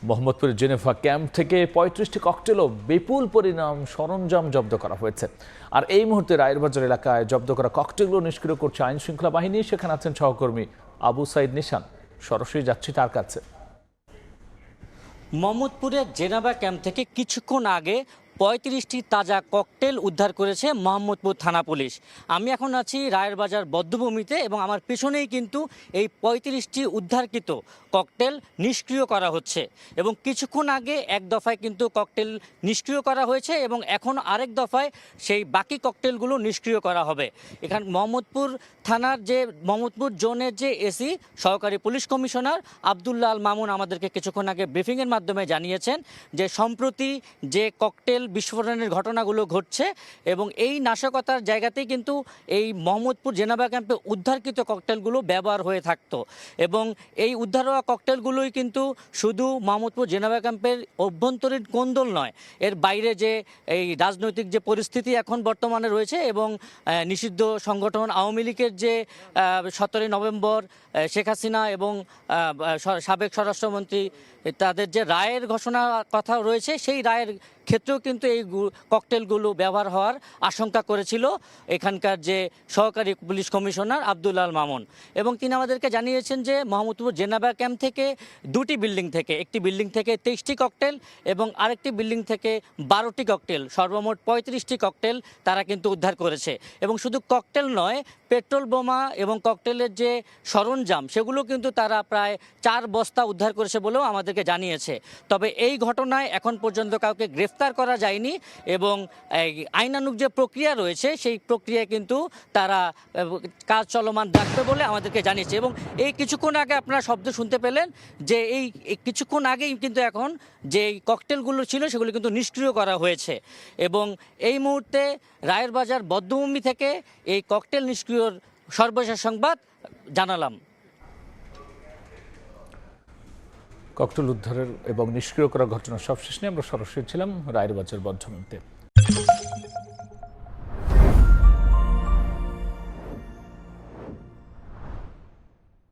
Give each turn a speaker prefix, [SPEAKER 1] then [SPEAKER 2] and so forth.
[SPEAKER 1] মোহাম্মদপুরের Geneva camp থেকে ৩৫টি cocktail ও বিপুল পরিমাণ সরঞ্জাম জব্দ করা হয়েছে। আর এই মুহূর্তে রায়েরবাজার এলাকায় জব্দ করা ককটেলগুলো নিষ্ক্রিয় করছে আইন শৃঙ্খলা বাহিনী। সেখানে আছেন সহকর্মী আবু সাইদ নিশান। সরাসরি যাচ্ছি তার কাছে।
[SPEAKER 2] মোহাম্মদপুরের জেনেভা ক্যাম্প থেকে কিছুক্ষণ আগে ৩৫টি তাজা ককটেল উদ্ধার করেছে মোহাম্মদপুর থানা পুলিশ। আমি এখন আছি রায়েরবাজার বধ্যভূমিতে এবং আমার পেছনেই কিন্তু এই ৩৫টি উদ্ধারকৃত ককটেল নিষ্ক্রিয় করা হচ্ছে এবং কিছুক্ষণ আগে এক দফায় কিন্তু ককটেল নিষ্ক্রিয় করা হয়েছে এবং এখন আরেক দফায় সেই বাকি ককটেলগুলো নিষ্ক্রিয় করা হবে। এখানে মোহাম্মদপুর থানার মোহাম্মদপুর জোনের যে এসি সহকারী পুলিশ কমিশনার আবদুল্লাহ আল মামুন আমাদেরকে কিছুক্ষণ আগে ব্রিফিংয়ের মাধ্যমে জানিয়েছেন যে সম্প্রতি যে ককটেল বিস্ফোরণের ঘটনাগুলো ঘটছে এবং এই নাশকতার জায়গাতেই কিন্তু এই মোহাম্মদপুর জেনেভা ক্যাম্পে উদ্ধারকৃত ককটেলগুলো ব্যবহার হয়ে থাকতো এবং এই উদ্ধার হওয়া ককটেলগুলোই কিন্তু শুধু মোহাম্মদপুর জেনেভা ক্যাম্পের অভ্যন্তরীণ কোন্দল নয়, এর বাইরে যে এই রাজনৈতিক যে পরিস্থিতি এখন বর্তমানে রয়েছে এবং নিষিদ্ধ সংগঠন আওয়ামী লীগের যে 17 নভেম্বর শেখ হাসিনা এবং সাবেক স্বরাষ্ট্রমন্ত্রী তাদের যে রায়ের ঘোষণা কথা রয়েছে, সেই রায়ের ক্ষেত্রেও কিন্তু এই ককটেলগুলো ব্যবহার হওয়ার আশঙ্কা করেছিল এখানকার যে সহকারী পুলিশ কমিশনার আবদুল্লাহ আল মামুন। এবং তিনি আমাদেরকে জানিয়েছেন যে মোহাম্মদপুর জেনেভা ক্যাম্প থেকে দুটি বিল্ডিং থেকে, একটি বিল্ডিং থেকে 23টি ককটেল এবং আরেকটি বিল্ডিং থেকে 12টি ককটেল, সর্বমোট 35টি ককটেল তারা কিন্তু উদ্ধার করেছে। এবং শুধু ককটেল নয়, পেট্রোল বোমা এবং ককটেলের যে সরঞ্জাম সেগুলো কিন্তু তারা প্রায় 4 বস্তা উদ্ধার করেছে বলেও আমাদেরকে জানিয়েছে। তবে এই ঘটনায় এখন পর্যন্ত কাউকে গ্রেফতার করা যায়নি এবং আইনানুগ যে প্রক্রিয়া রয়েছে সেই প্রক্রিয়ায় কিন্তু তারা কাজ চলমান রাখবে বলে আমাদেরকে জানিয়েছে। এবং এই কিছুক্ষণ আগে আপনারা শব্দ শুনতে পেলেন যে এই কিছুক্ষণ আগেই কিন্তু এখন যে ককটেলগুলো ছিল সেগুলো কিন্তু নিষ্ক্রিয় করা হয়েছে এবং এই মুহূর্তে রায়েরবাজার বধ্যভূমি থেকে এই ককটেল নিষ্ক্রিয়র সর্বশেষ সংবাদ জানালাম।
[SPEAKER 1] ককটেল উদ্ধারের এবং নিষ্ক্রিয় করার ঘটনা সবশেষ নিয়ে আমরা সরাসরি ছিলাম রায়েরবাজার বধ্যভূমিতে।